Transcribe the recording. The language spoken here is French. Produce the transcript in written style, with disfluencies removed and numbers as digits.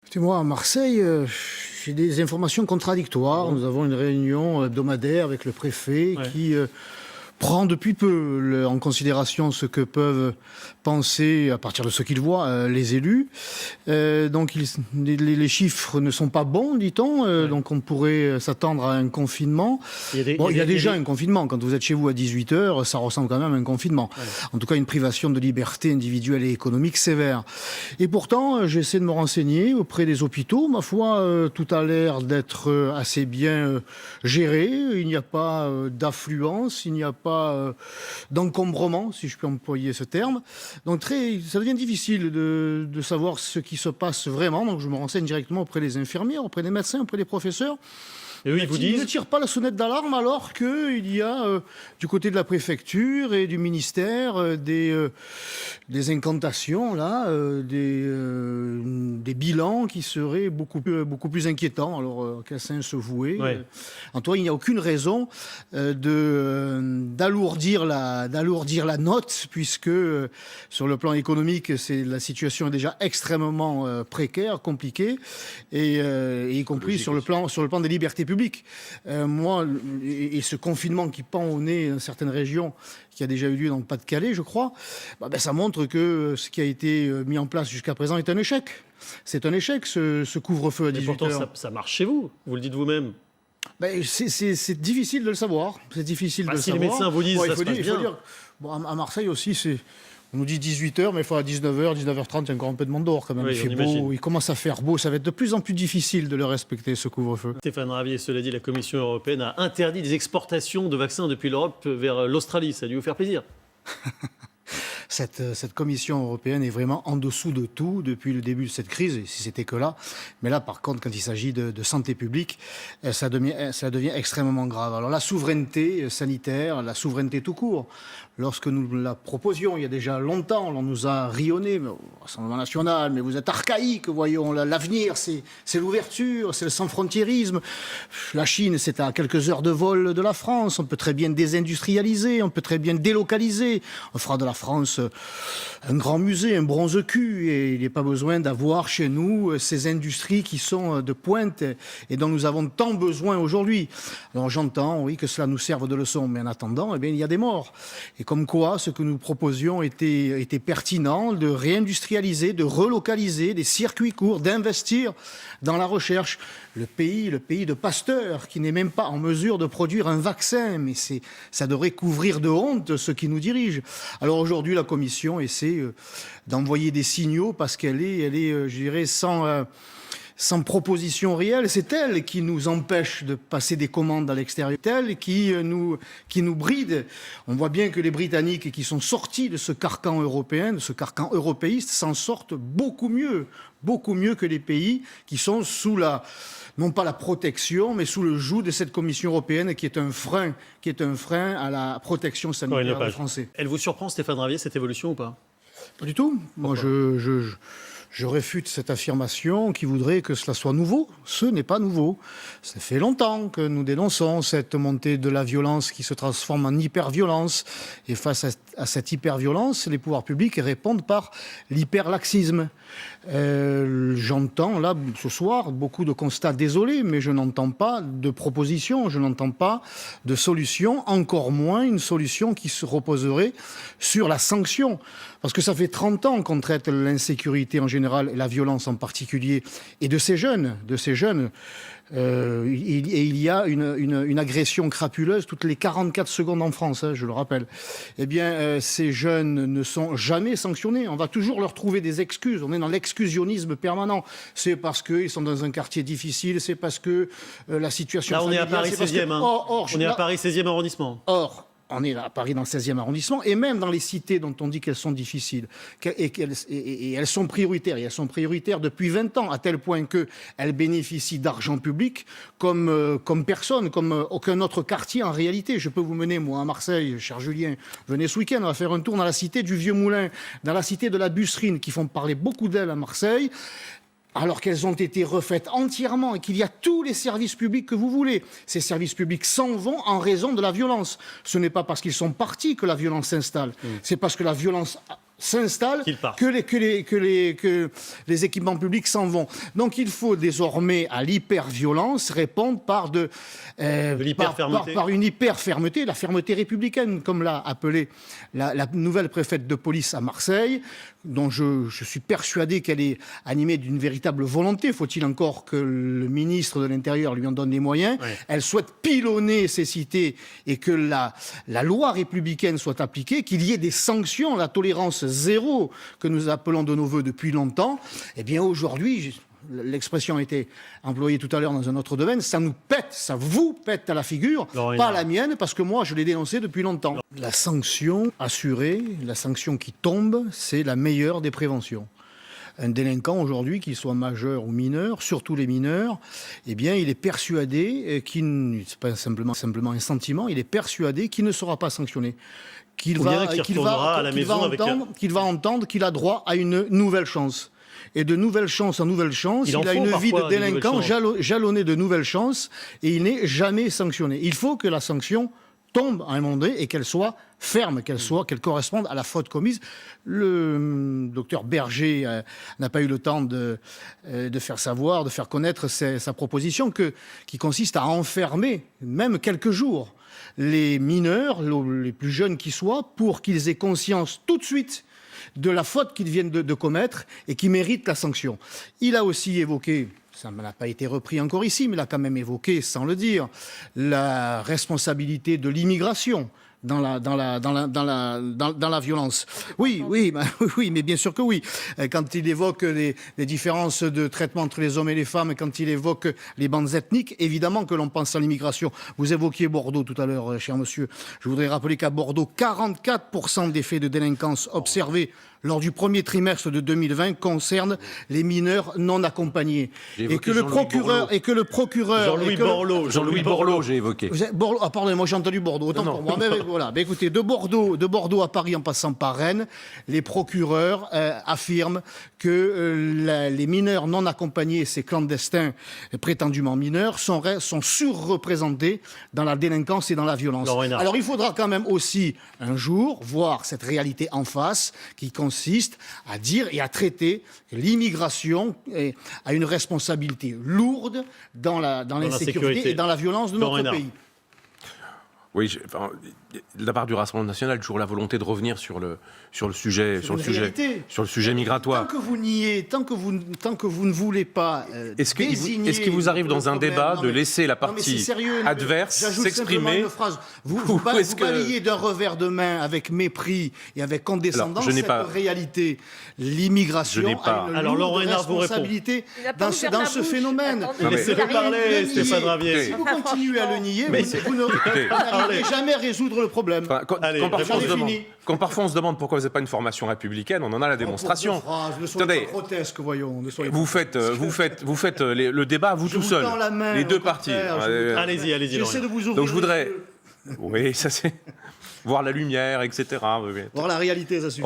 Écoutez, moi, à Marseille, j'ai des informations contradictoires. Nous avons une réunion hebdomadaire avec le préfet qui prend depuis peu en considération ce que peuvent penser, à partir de ce qu'ils voient, les élus. Donc les chiffres ne sont pas bons, dit-on. Donc on pourrait s'attendre à un confinement. Il y a déjà un confinement. Quand vous êtes chez vous à 18h, ça ressemble quand même à un confinement. En tout cas, une privation de liberté individuelle et économique sévère. Et pourtant, j'essaie de me renseigner auprès des hôpitaux. Ma foi, tout a l'air d'être assez bien géré. Il n'y a pas d'affluence, il n'y a pas d'encombrement, si je peux employer ce terme. Donc ça devient difficile de savoir ce qui se passe vraiment. Donc je me renseigne directement auprès des infirmières, auprès des médecins, auprès des professeurs. Et eux, ils ne tirent pas la sonnette d'alarme alors qu'il y a du côté de la préfecture et du ministère des incantations, là, des bilans qui seraient beaucoup plus inquiétants. Alors, quel sens se vouer En tout cas, il n'y a aucune raison d'alourdir la note, puisque sur le plan économique, la situation est déjà extrêmement précaire, compliquée, et y compris sur le plan des libertés publiques. Et ce confinement qui pend au nez dans certaines régions, qui a déjà eu lieu dans le Pas-de-Calais, je crois, ça montre que ce qui a été mis en place jusqu'à présent est un échec. C'est un échec, ce couvre-feu à 18h. Mais pourtant, ça marche chez vous le dites vous-même. C'est difficile de le savoir. C'est difficile de le si savoir. Les médecins vous disent ça se passe bien. Faut dire, à Marseille aussi, on nous dit 18h, mais à 19h, 19h30, il y a encore un peu de monde dehors quand même. Oui, il fait beau, il commence à faire beau. Ça va être de plus en plus difficile de le respecter, ce couvre-feu. Stéphane Ravier, cela dit, la Commission européenne a interdit des exportations de vaccins depuis l'Europe vers l'Australie. Ça a dû vous faire plaisir. Cette Commission européenne est vraiment en dessous de tout depuis le début de cette crise, et si c'était que là. Mais là, par contre, quand il s'agit de santé publique, ça devient extrêmement grave. Alors la souveraineté sanitaire, la souveraineté tout court, lorsque nous la proposions il y a déjà longtemps, on nous a rionné, au Rassemblement national, mais vous êtes archaïque, voyons, l'avenir, c'est l'ouverture, c'est le sans-frontiérisme. La Chine, c'est à quelques heures de vol de la France, on peut très bien désindustrialiser, on peut très bien délocaliser, on fera de la France un grand musée, un bronze-cul, et il n'y a pas besoin d'avoir chez nous ces industries qui sont de pointe et dont nous avons tant besoin aujourd'hui. Alors j'entends, oui, que cela nous serve de leçon, mais en attendant, il y a des morts. Et comme quoi, ce que nous proposions était pertinent, de réindustrialiser, de relocaliser des circuits courts, d'investir dans la recherche. Le pays de Pasteur, qui n'est même pas en mesure de produire un vaccin, mais ça devrait couvrir de honte ceux qui nous dirigent. Alors aujourd'hui, la Commission essaie d'envoyer des signaux parce qu'elle est, je dirais, sans proposition réelle. C'est elle qui nous empêche de passer des commandes à l'extérieur. C'est elle qui nous bride. On voit bien que les Britanniques qui sont sortis de ce carcan européen, de ce carcan européiste, s'en sortent beaucoup mieux que les pays qui sont sous non pas la protection, mais sous le joug de cette Commission européenne qui est un frein à la protection sanitaire des Français. Elle vous surprend, Stéphane Ravier, cette évolution ou pas ? Pas du tout. Moi, je réfute cette affirmation qui voudrait que cela soit nouveau. Ce n'est pas nouveau. Ça fait longtemps que nous dénonçons cette montée de la violence qui se transforme en hyperviolence. Et face à cette hyperviolence, les pouvoirs publics répondent par l'hyperlaxisme. J'entends là, ce soir, beaucoup de constats désolés, mais je n'entends pas de proposition, je n'entends pas de solution, encore moins une solution qui se reposerait sur la sanction. Parce que ça fait 30 ans qu'on traite l'insécurité en général et la violence en particulier, et de ces jeunes. Il y a une agression crapuleuse toutes les 44 secondes en France, je le rappelle. Ces jeunes ne sont jamais sanctionnés. On va toujours leur trouver des excuses. On est dans l'exclusionnisme permanent. C'est parce qu'ils sont dans un quartier difficile, c'est parce que la situation... Là, on est à Paris 16e. On est à Paris 16e arrondissement. Or, on est à Paris dans le 16e arrondissement, et même dans les cités dont on dit qu'elles sont difficiles, et elles sont prioritaires. Et elles sont prioritaires depuis 20 ans, à tel point qu'elles bénéficient d'argent public comme personne, comme aucun autre quartier en réalité. Je peux vous mener, moi, à Marseille, cher Julien, venez ce week-end, on va faire un tour dans la cité du Vieux Moulin, dans la cité de la Busserine, qui font parler beaucoup d'elles à Marseille, alors qu'elles ont été refaites entièrement et qu'il y a tous les services publics que vous voulez. Ces services publics s'en vont en raison de la violence. Ce n'est pas parce qu'ils sont partis que la violence s'installe. C'est parce que la violence s'installe Qu'ils partent. que les équipements publics s'en vont. Donc il faut désormais à l'hyperviolence répondre par l'hyperfermeté. par une hyperfermeté, la fermeté républicaine, comme l'a appelé la nouvelle préfète de police à Marseille, dont je suis persuadé qu'elle est animée d'une véritable volonté. Faut-il encore que le ministre de l'Intérieur lui en donne les moyens. Ouais. Elle souhaite pilonner ces cités et que la loi républicaine soit appliquée, qu'il y ait des sanctions, la tolérance zéro que nous appelons de nos voeux depuis longtemps. Eh bien aujourd'hui, l'expression a été employée tout à l'heure dans un autre domaine, ça nous pète, ça vous pète à la figure, pas la mienne, parce que moi je l'ai dénoncé depuis longtemps. La sanction assurée, la sanction qui tombe, c'est la meilleure des préventions. Un délinquant aujourd'hui, qu'il soit majeur ou mineur, surtout les mineurs, eh bien, il est persuadé c'est pas simplement un sentiment, il est persuadé qu'il ne sera pas sanctionné. Qu'il va entendre qu'il a droit à une nouvelle chance. Et de nouvelle chance en nouvelle chance, il a une vie de délinquant jalonnée de nouvelles chances et il n'est jamais sanctionné. Il faut que la sanction tombe à un moment donné et qu'elle soit ferme, qu'elle corresponde à la faute commise. Le docteur Berger n'a pas eu le temps de faire connaître sa proposition qui consiste à enfermer, même quelques jours, les mineurs, les plus jeunes qui soient, pour qu'ils aient conscience tout de suite de la faute qu'ils viennent de commettre et qui méritent la sanction. Il a aussi évoqué, ça n'a pas été repris encore ici, mais il a quand même évoqué, sans le dire, la responsabilité de l'immigration dans la violence. Oui, mais bien sûr que oui. Quand il évoque les différences de traitement entre les hommes et les femmes, quand il évoque les bandes ethniques, évidemment que l'on pense à l'immigration. Vous évoquiez Bordeaux tout à l'heure, cher monsieur. Je voudrais rappeler qu'à Bordeaux, 44% des faits de délinquance observés lors du premier trimestre de 2020 concernent les mineurs non accompagnés. Et que le procureur... Jean-Louis Borloo, j'ai évoqué. Ah, pardon, moi j'ai entendu Bordeaux, autant pour moi. Mais voilà. Mais écoutez, de Bordeaux à Paris en passant par Rennes, les procureurs affirment que les mineurs non accompagnés, ces clandestins prétendument mineurs, sont surreprésentés dans la délinquance et dans la violence. Alors il faudra quand même aussi un jour voir cette réalité en face qui consiste à dire et à traiter l'immigration à une responsabilité lourde dans l'insécurité et dans la violence de notre pays. Oui, de la part du Rassemblement national, toujours la volonté de revenir sur le sujet migratoire. Tant que vous niez, tant que vous ne voulez pas est-ce qu'il vous arrive dans un débat de laisser la partie adverse s'exprimer Vous balayez d'un revers de main avec mépris et avec condescendance cette réalité. L'immigration a une lourde responsabilité dans ce phénomène. Laissez-le parler, Stéphane Ravier. Si vous continuez à le nier, vous n'arriverez jamais à résoudre le problème. Quand parfois on se demande pourquoi vous n'avez pas une formation républicaine, on en a la démonstration. Attendez, grotesque, voyons. Vous faites le débat vous tout seul, les deux parties. Allez-y. J'essaie de vous ouvrir. Donc je voudrais, oui, ça c'est voir la lumière, etc. Voir la réalité, ça suffit.